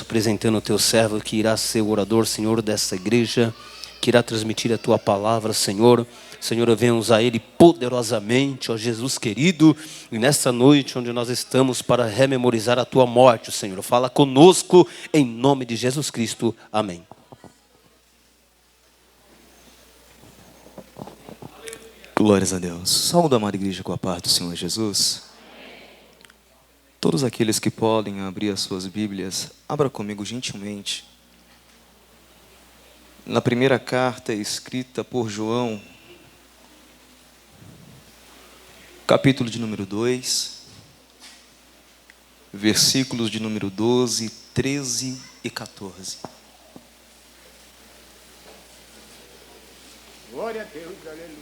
Apresentando o teu servo que irá ser o orador, Senhor, dessa igreja, que irá transmitir a tua palavra, Senhor. Senhor, venha usar ele poderosamente, ó Jesus querido, e nessa noite onde nós estamos para rememorizar a tua morte, Senhor, fala conosco em nome de Jesus Cristo. Amém. Glórias a Deus. Saúde, amada igreja, com a paz do Senhor Jesus. Todos aqueles que podem abrir as suas Bíblias, abra comigo gentilmente. Na primeira carta escrita por João, capítulo de número 2, versículos de número 12, 13 e 14. Glória a Deus, aleluia.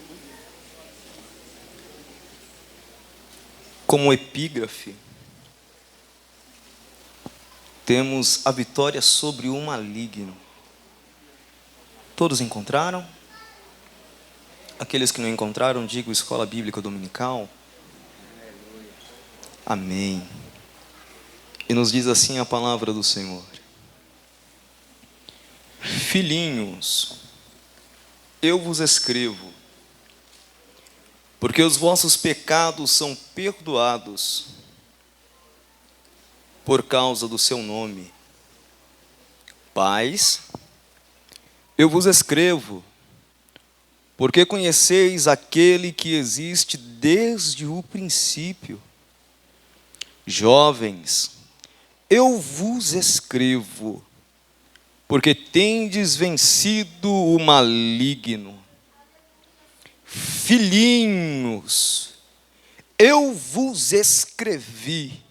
Como epígrafe, temos a vitória sobre o maligno. Todos encontraram? Aqueles que não encontraram, digo Escola Bíblica Dominical. Amém. E nos diz assim a palavra do Senhor: Filhinhos, eu vos escrevo, porque os vossos pecados são perdoados por causa do seu nome. Pais, eu vos escrevo, porque conheceis aquele que existe desde o princípio. Jovens, eu vos escrevo, porque tendes vencido o maligno. Filhinhos, eu vos escrevi,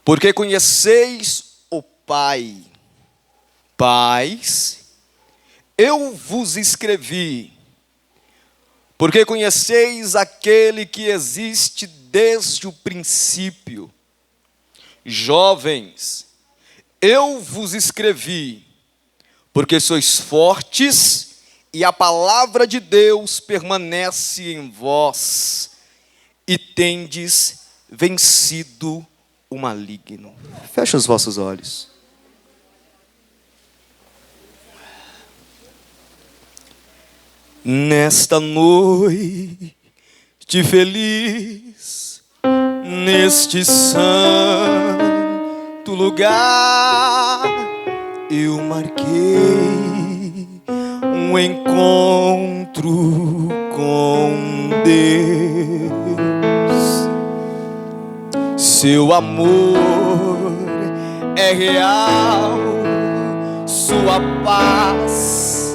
porque conheceis o Pai. Pais, eu vos escrevi, porque conheceis aquele que existe desde o princípio. Jovens, eu vos escrevi, porque sois fortes e a palavra de Deus permanece em vós, e tendes vencido o maligno. Feche os vossos olhos. Nesta noite feliz, neste santo lugar, eu marquei um encontro com Deus. Seu amor é real, sua paz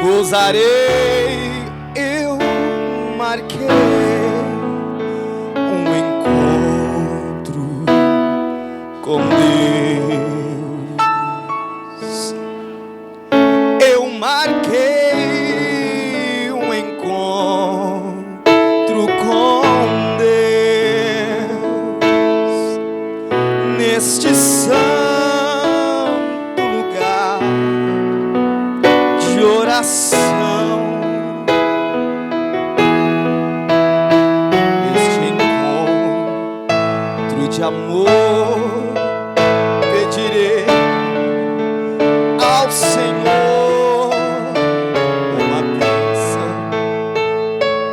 gozarei. Eu marquei um encontro com Deus. Eu marquei um encontro com Deus neste santo lugar de oração. Neste encontro de amor, pedirei ao Senhor uma bênção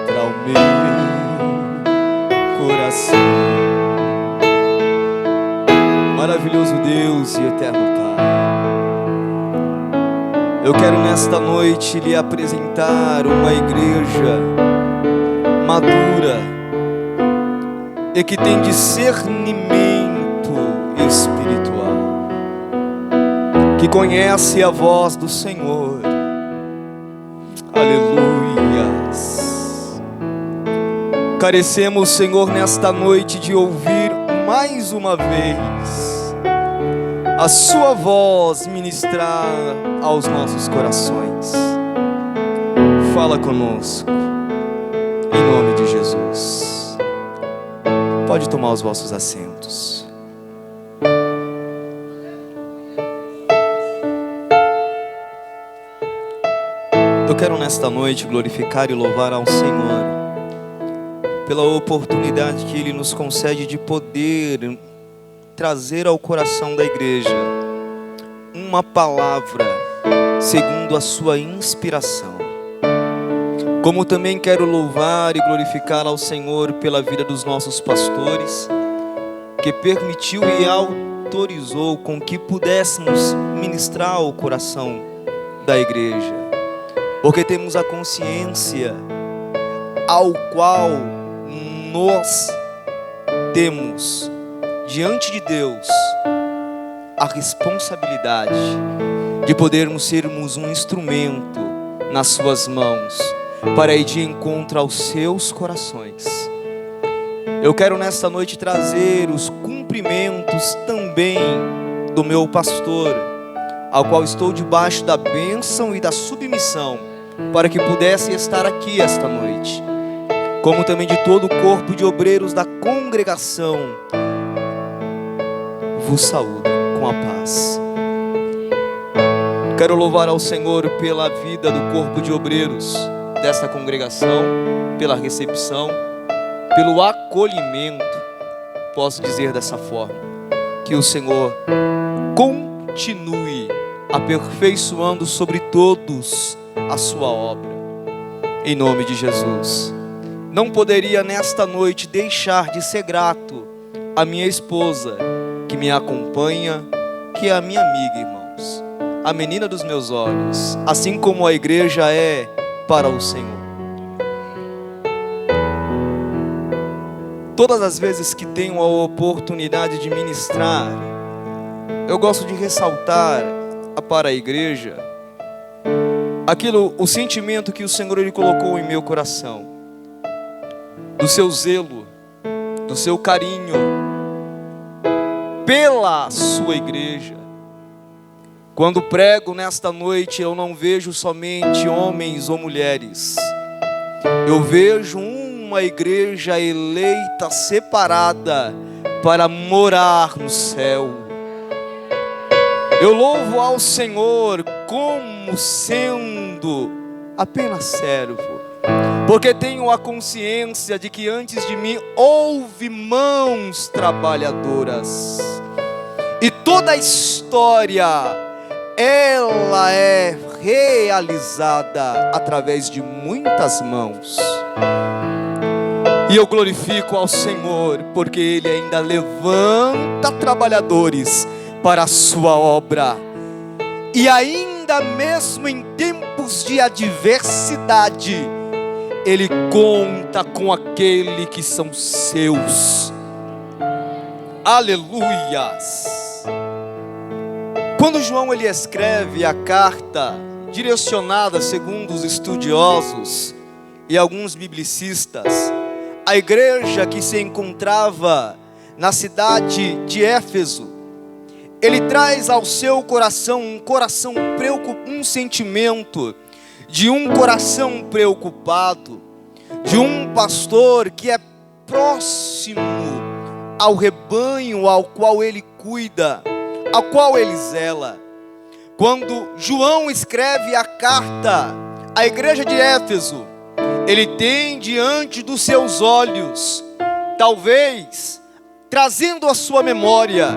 para o meu coração. Maravilhoso Deus e eterno Pai, eu quero nesta noite lhe apresentar uma igreja madura e que tem discernimento espiritual, que conhece a voz do Senhor. Aleluias. Carecemos, Senhor, nesta noite de ouvir mais uma vez a sua voz ministrar aos nossos corações. Fala conosco, em nome de Jesus. Pode tomar os vossos assentos. Eu quero nesta noite glorificar e louvar ao Senhor pela oportunidade que Ele nos concede de poder trazer ao coração da igreja uma palavra segundo a sua inspiração. Como também quero louvar e glorificar ao Senhor pela vida dos nossos pastores, que permitiu e autorizou com que pudéssemos ministrar ao coração da igreja, porque temos a consciência ao qual nós temos diante de Deus a responsabilidade de podermos sermos um instrumento nas suas mãos para ir de encontro aos seus corações. Eu quero nesta noite trazer os cumprimentos também do meu pastor, ao qual estou debaixo da bênção e da submissão, para que pudesse estar aqui esta noite, como também de todo o corpo de obreiros da congregação. Vos saúdo com a paz. Quero louvar ao Senhor pela vida do corpo de obreiros desta congregação, pela recepção, pelo acolhimento, posso dizer dessa forma, que o Senhor continue aperfeiçoando sobre todos a sua obra, em nome de Jesus. Não poderia nesta noite deixar de ser grato à minha esposa, que me acompanha, que é a minha amiga, irmãos, a menina dos meus olhos, assim como a igreja é para o Senhor. Todas as vezes que tenho a oportunidade de ministrar, eu gosto de ressaltar para a igreja o sentimento que o Senhor Ele colocou em meu coração, do seu zelo, do seu carinho pela sua igreja. Quando prego nesta noite, eu não vejo somente homens ou mulheres, eu vejo uma igreja eleita, separada para morar no céu. Eu louvo ao Senhor como sendo apenas servo, porque tenho a consciência de que antes de mim houve mãos trabalhadoras, e toda a história ela é realizada através de muitas mãos. E eu glorifico ao Senhor, porque Ele ainda levanta trabalhadores para a sua obra, e ainda mesmo em tempos de adversidade, Ele conta com aquele que são seus. Aleluias! Quando João ele escreve a carta direcionada, segundo os estudiosos e alguns biblicistas, a igreja que se encontrava na cidade de Éfeso, ele traz ao seu coração um sentimento de um coração preocupado, de um pastor que é próximo ao rebanho ao qual ele cuida, ao qual ele zela. Quando João escreve a carta à igreja de Éfeso, ele tem diante dos seus olhos, talvez trazendo a sua memória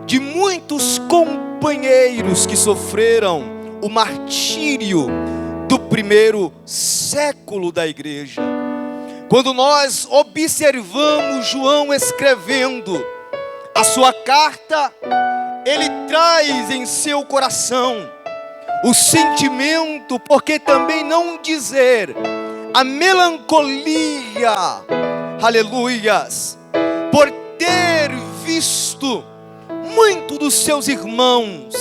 de muitos companheiros que sofreram o martírio do primeiro século da igreja. Quando nós observamos João escrevendo a sua carta, ele traz em seu coração o sentimento, porque também não dizer a melancolia, aleluias, por ter visto muito dos seus irmãos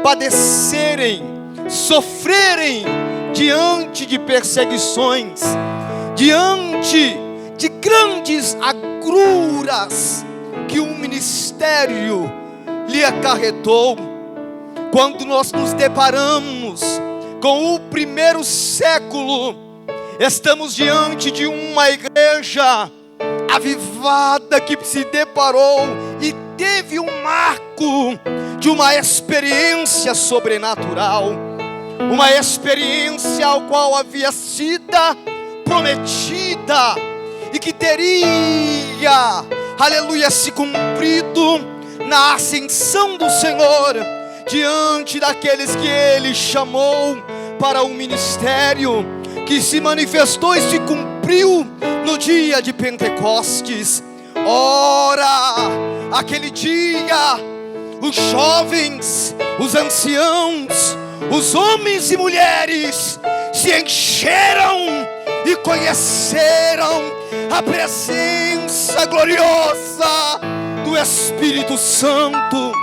padecerem, sofrerem diante de perseguições, diante de grandes agruras que o ministério lhe acarretou. Quando nós nos deparamos com o primeiro século, estamos diante de uma igreja avivada que se deparou e teve um marco de uma experiência sobrenatural, uma experiência ao qual havia sido prometida e que teria, aleluia, se cumprido na ascensão do Senhor, diante daqueles que Ele chamou para o ministério, que se manifestou e se cumpriu no dia de Pentecostes. Ora, aquele dia, os jovens, os anciãos, os homens e mulheres se encheram e conheceram a presença gloriosa do Espírito Santo.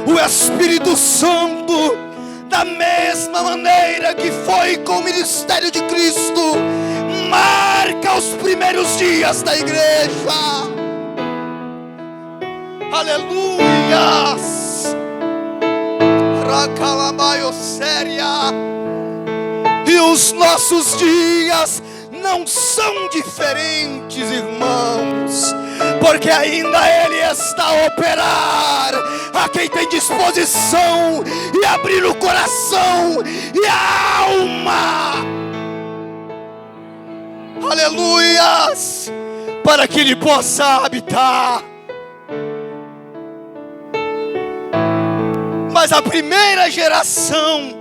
O Espírito Santo, da mesma maneira que foi com o ministério de Cristo, marca os primeiros dias da igreja. Aleluias. Racalamaio séria. E os nossos dias não são diferentes, irmãos, porque ainda Ele está a operar a quem tem disposição e abrir o coração e a alma. Aleluias, para que Ele possa habitar. Mas a primeira geração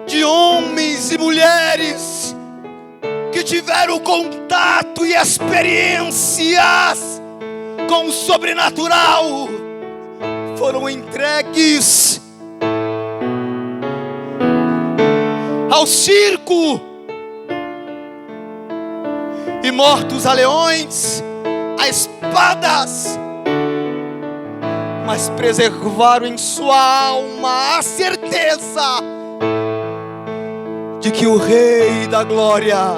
de homens e mulheres que tiveram contato e experiências com o sobrenatural foram entregues ao circo e mortos a leões, a espadas, mas preservaram em sua alma a certeza de que o Rei da Glória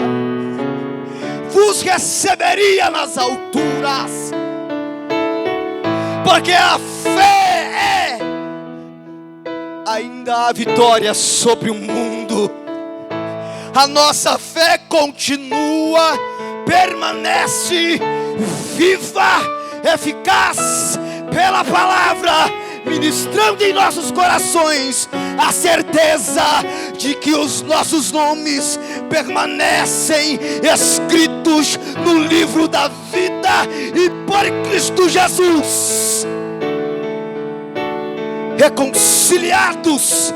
vos receberia nas alturas, porque a fé é ainda a vitória sobre o mundo. A nossa fé continua, permanece viva, eficaz pela palavra, ministrando em nossos corações a certeza de que os nossos nomes permanecem escritos no livro da vida e por Cristo Jesus reconciliados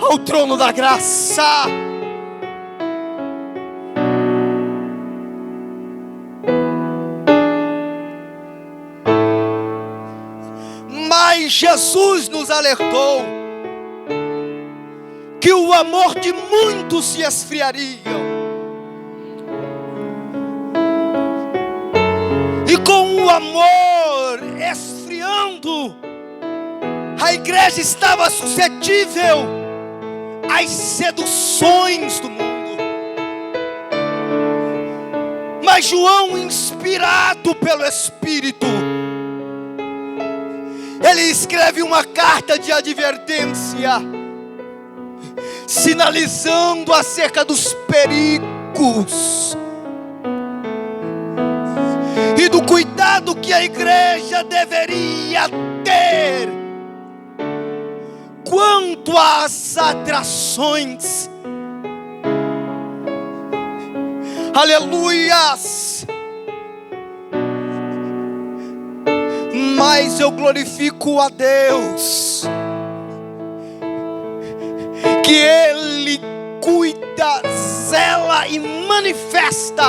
ao trono da graça. Mas Jesus nos alertou que o amor de muitos se esfriaria. E com o amor esfriando, a igreja estava suscetível às seduções do mundo. Mas João, inspirado pelo Espírito, ele escreve uma carta de advertência, sinalizando acerca dos perigos e do cuidado que a igreja deveria ter quanto às atrações. Aleluias! Mas eu glorifico a Deus que Ele cuida, zela e manifesta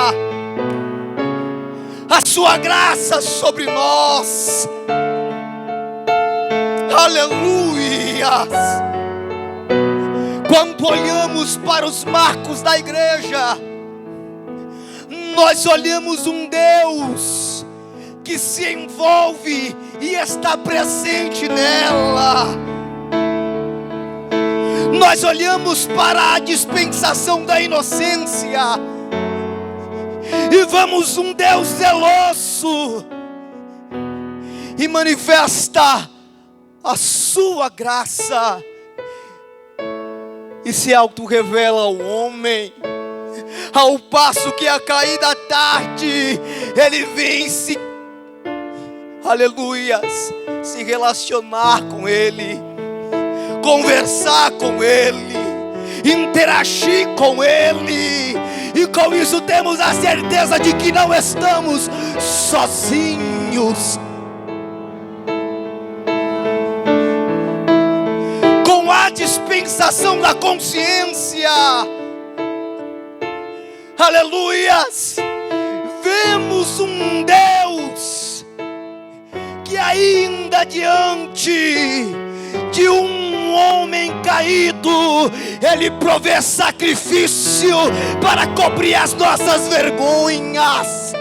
a sua graça sobre nós. Aleluias! Quando olhamos para os marcos da igreja, nós olhamos um Deus que se envolve e está presente nela. Nós olhamos para a dispensação da inocência e vamos um Deus zeloso e manifesta a sua graça e se auto-revela ao homem, ao passo que a cair da tarde ele vem aleluias, se relacionar com Ele, conversar com Ele, interagir com Ele, e com isso temos a certeza de que não estamos sozinhos. dispensação da consciência. Aleluias! Vemos um Deus que ainda diante de um homem caído, Ele provê sacrifício para cobrir as nossas vergonhas.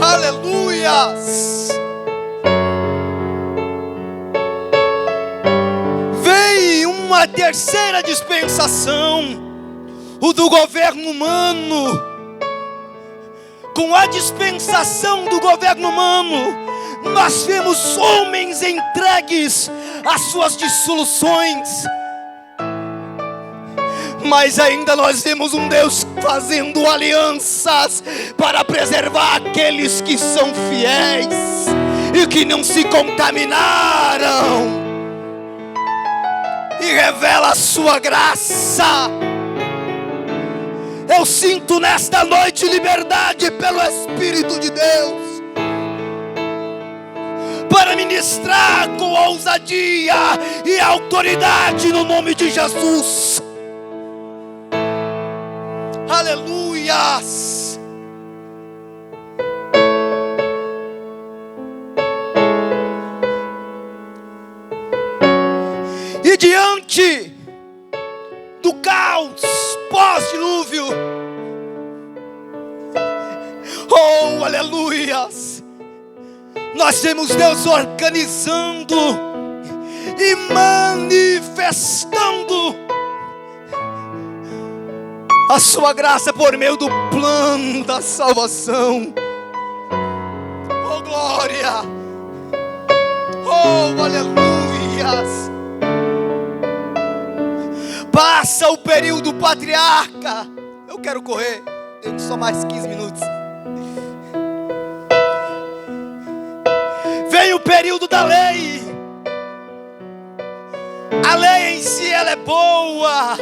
Aleluias! Vem uma terceira dispensação, o do governo humano. Com a dispensação do governo humano, nós vemos homens entregues às suas dissoluções, mas ainda nós vemos um Deus fazendo alianças para preservar aqueles que são fiéis e que não se contaminaram, e revela a sua graça. Eu sinto nesta noite liberdade pelo Espírito de Deus para ministrar com ousadia e autoridade no nome de Jesus. Aleluias! E diante do caos pós-dilúvio, oh, aleluias, nós vemos Deus organizando e manifestando a sua graça por meio do plano da salvação. Oh, glória! Oh, aleluias! Passa o período patriarca. Eu quero correr, tenho só mais 15 minutos. Vem o período da lei. A lei em si ela é boa,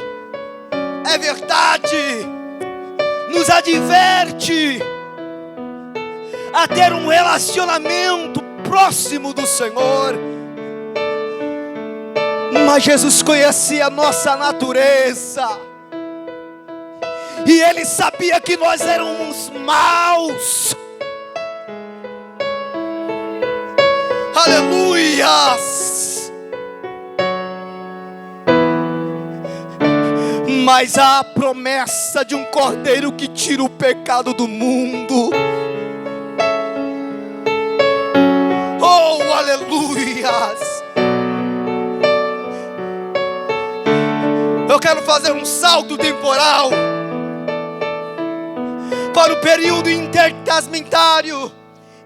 é verdade, nos adverte a ter um relacionamento próximo do Senhor. Mas Jesus conhecia a nossa natureza, e Ele sabia que nós éramos maus. Aleluias! Mas há a promessa de um cordeiro que tira o pecado do mundo. Oh, aleluias! Eu quero fazer um salto temporal para o período intertestamentário,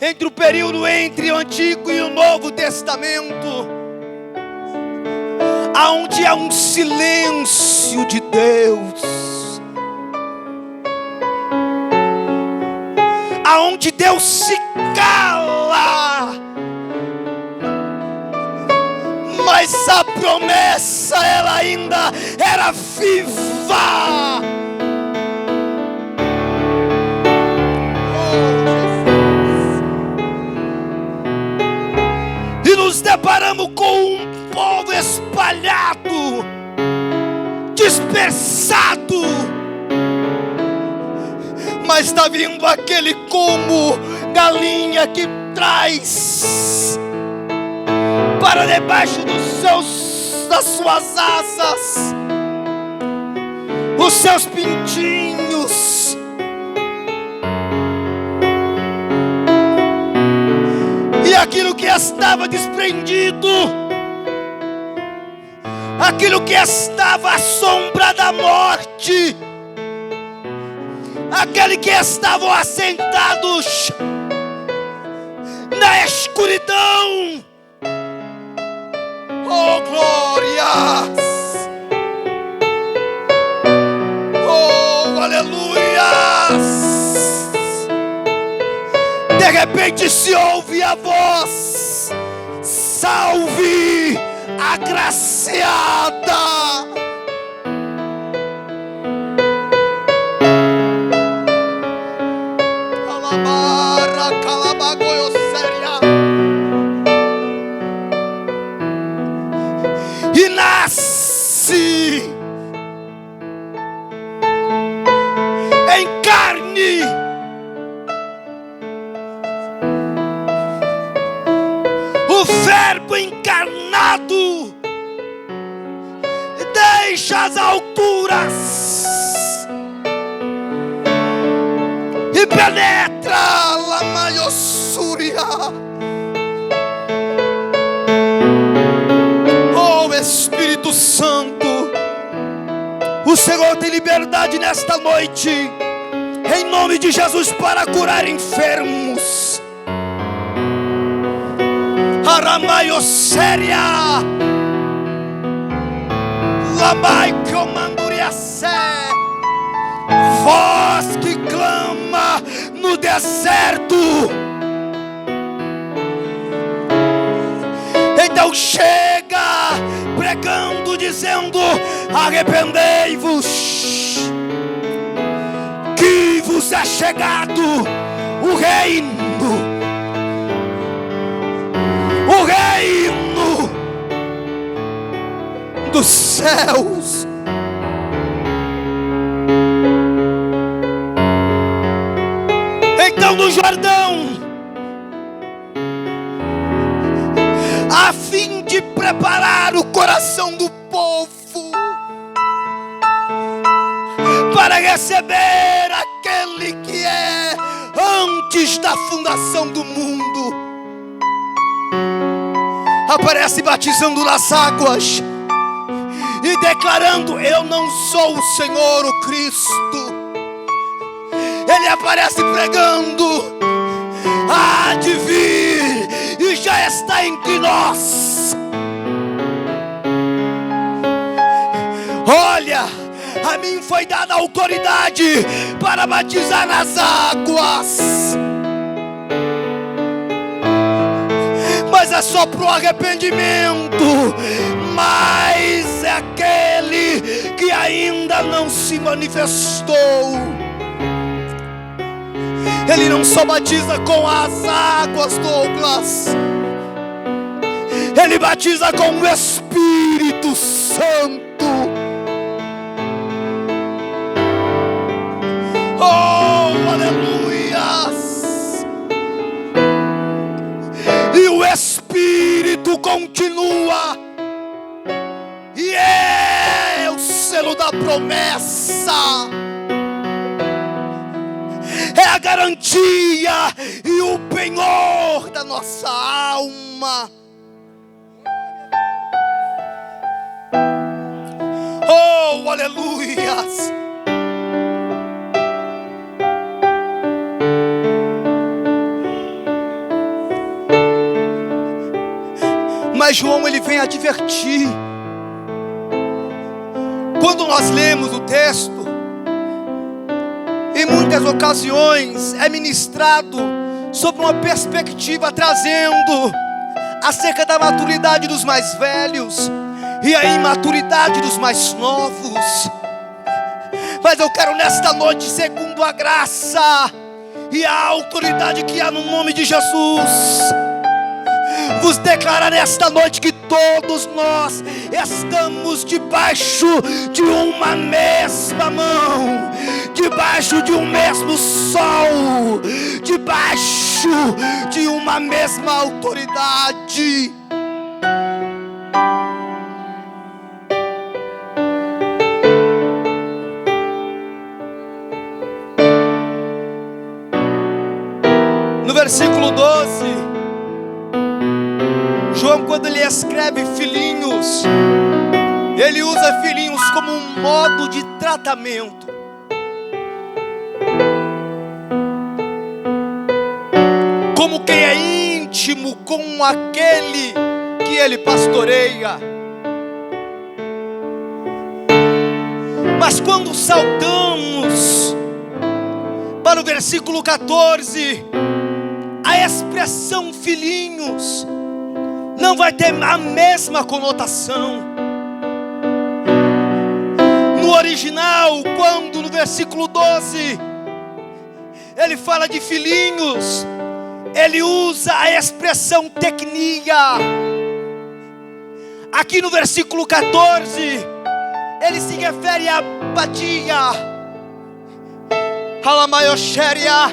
entre o período entre o Antigo e o Novo Testamento, aonde há um silêncio de Deus, aonde Deus se cala, mas a promessa ela ainda era viva. E nos deparamos com um povo espalhado, dispersado, mas está vindo aquele como galinha que traz para debaixo das suas asas os seus pintinhos. E aquilo que estava desprendido, aquilo que estava à sombra da morte, aquele que estavam assentados na escuridão, oh, glórias! Oh, aleluias! De repente se ouve a voz: salve a agraciada! carne. O Verbo encarnado deixa as alturas e penetra la maiossúria. Oh Espírito Santo, o Senhor tem liberdade nesta noite, em nome de Jesus, para curar enfermos. Aramaiosséria, Labai Comanduriassé, voz que clama no deserto. Então chega pregando, dizendo: arrependei-vos, que vos é chegado o reino dos céus. Então no Jordão, a fim de preparar o coração do povo para receber aquele que é antes da fundação do mundo, aparece batizando nas águas e declarando: eu não sou o Senhor, o Cristo. Ele aparece pregando: há de vir e já está entre nós. Olha, a mim foi dada autoridade para batizar nas águas, mas é só para o arrependimento. Mas é aquele que ainda não se manifestou. Ele não só batiza com as águas, Douglas, ele batiza com o Espírito Santo. Oh, aleluias! E o Espírito continua, e é o selo da promessa, é a garantia e o penhor da nossa alma. Oh, aleluias! Mas João, ele vem advertir. Quando nós lemos o texto, em muitas ocasiões é ministrado sob uma perspectiva trazendo acerca da maturidade dos mais velhos e a imaturidade dos mais novos. Mas eu quero nesta noite, segundo a graça e a autoridade que há no nome de Jesus, vos declarar nesta noite que todos nós estamos debaixo de uma mesma mão, debaixo de um mesmo sol, debaixo de uma mesma autoridade. No versículo 12, João, quando ele escreve filhinhos, ele usa filhinhos como um modo de tratamento. Como quem é íntimo com aquele que ele pastoreia. Mas quando saltamos para o versículo 14, a expressão filhinhos não vai ter a mesma conotação. No original, quando no versículo 12 ele fala de filhinhos, ele usa a expressão tecnia. Aqui no versículo 14 ele se refere a apatia, Halamaioxéria,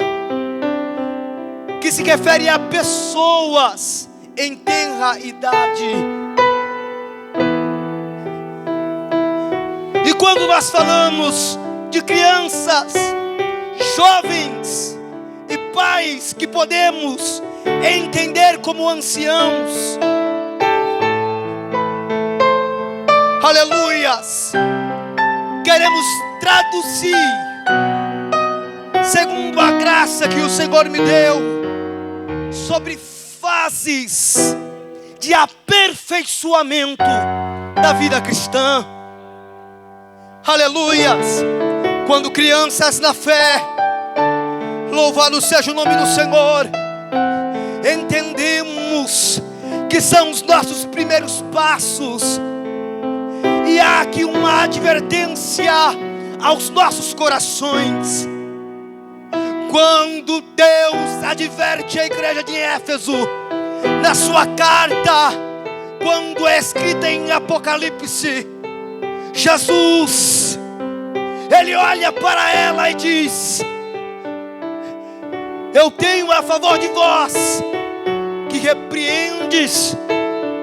que se refere a pessoas em tenra idade. E quando nós falamos de crianças, jovens e pais que podemos entender como anciãos, aleluias, queremos traduzir segundo a graça que o Senhor me deu sobre fases de aperfeiçoamento da vida cristã. Aleluias. Quando crianças na fé, louvado seja o nome do Senhor, entendemos que são os nossos primeiros passos, e há aqui uma advertência aos nossos corações. Quando Deus adverte a igreja de Éfeso, na sua carta, quando é escrita em Apocalipse, Jesus, Ele olha para ela e diz: eu tenho a favor de vós, que repreendes,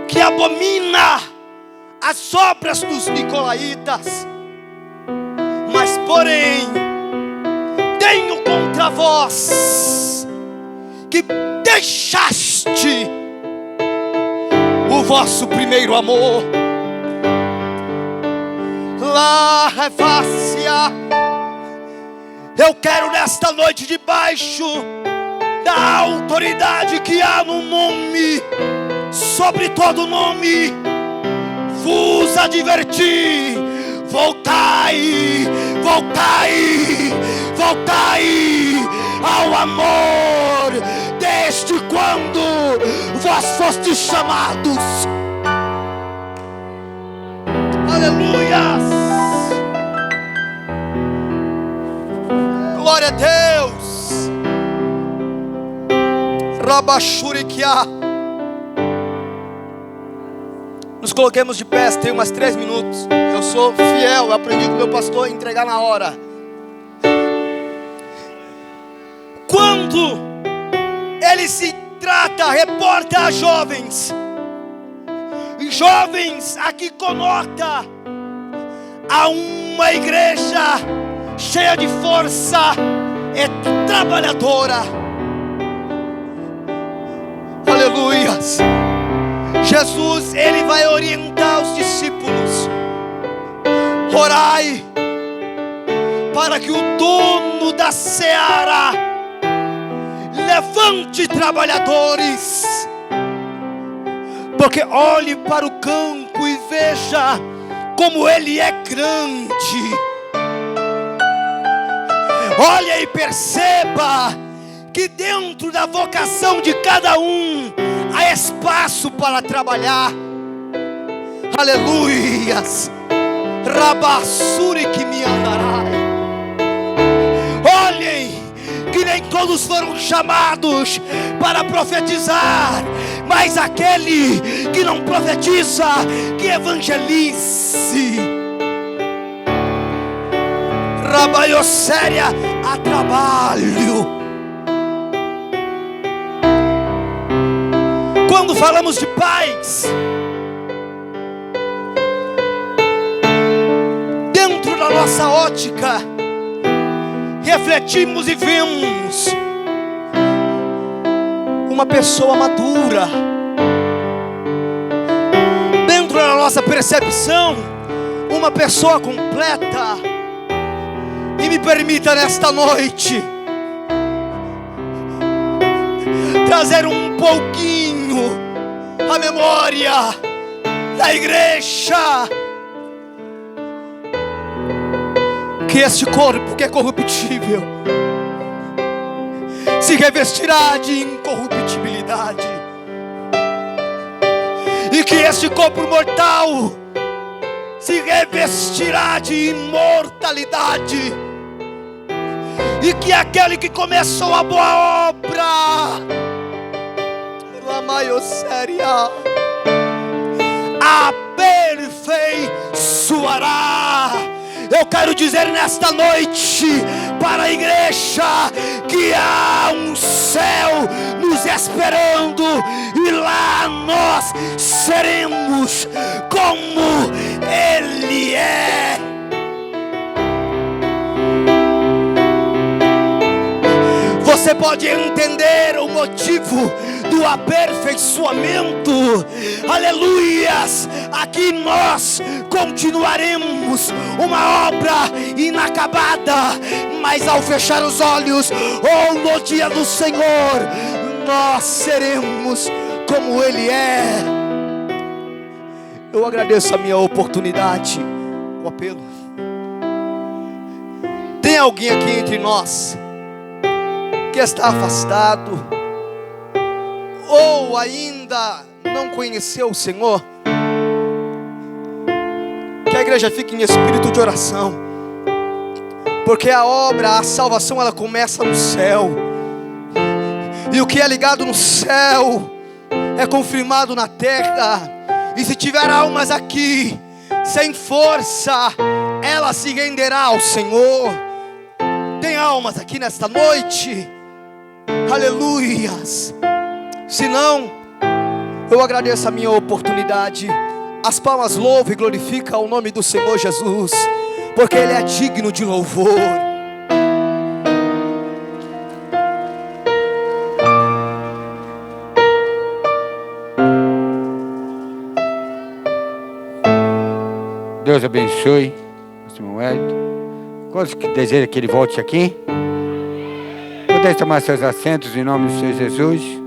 que abomina as obras dos nicolaítas, mas porém tenho contra vós que deixaste o vosso primeiro amor. Lá é fácil. Eu quero nesta noite, debaixo da autoridade que há no nome, sobre todo nome, vos advertir: voltai, voltai, voltai ao amor desde quando vós fostes chamados. Aleluias. Glória a Deus. Rabachuriquiá. Nos coloquemos de pé, tem umas 3 minutos. Eu sou fiel, eu aprendi com o meu pastor a entregar na hora. Quando ele se trata, reporta a jovens, jovens aqui conota a uma igreja cheia de força e trabalhadora. Aleluias. Jesus, ele vai orientar os discípulos: orai para que o dono da seara levante trabalhadores, porque olhe para o campo e veja como ele é grande. Olha e perceba que dentro da vocação de cada um há espaço para trabalhar. Aleluias. Rabassuri que me andarai. Olhem que nem todos foram chamados para profetizar, mas aquele que não profetiza, que evangelize. Rabaiosséria, a trabalho. Quando falamos de pais, dentro da nossa ótica, refletimos e vemos uma pessoa madura. Dentro da nossa percepção, uma pessoa completa. E me permita nesta noite trazer um pouquinho a memória da igreja, que este corpo que é corruptível se revestirá de incorruptibilidade, e que este corpo mortal se revestirá de imortalidade, e que aquele que começou a boa obra, Lamaiosséria, aperfeiçoará. Eu quero dizer nesta noite para a igreja que há um céu nos esperando e lá nós seremos como Ele é. Você pode entender o motivo do aperfeiçoamento, aleluias. Aqui nós continuaremos uma obra inacabada, mas ao fechar os olhos, ou no dia do Senhor, nós seremos como Ele é. Eu agradeço a minha oportunidade, o apelo. Tem alguém aqui entre nós que está afastado, ou ainda não conheceu o Senhor? Que a igreja fique em espírito de oração, porque a obra, a salvação, ela começa no céu, e o que é ligado no céu é confirmado na terra. E se tiver almas aqui sem força, ela se renderá ao Senhor. Tem almas aqui nesta noite, aleluias. Se não, eu agradeço a minha oportunidade. As palmas louvam e glorificam o nome do Senhor Jesus, porque Ele é digno de louvor. Deus abençoe o irmão Wellington. Quantos que desejam que ele volte aqui? Podem tomar seus assentos em nome do Senhor Jesus.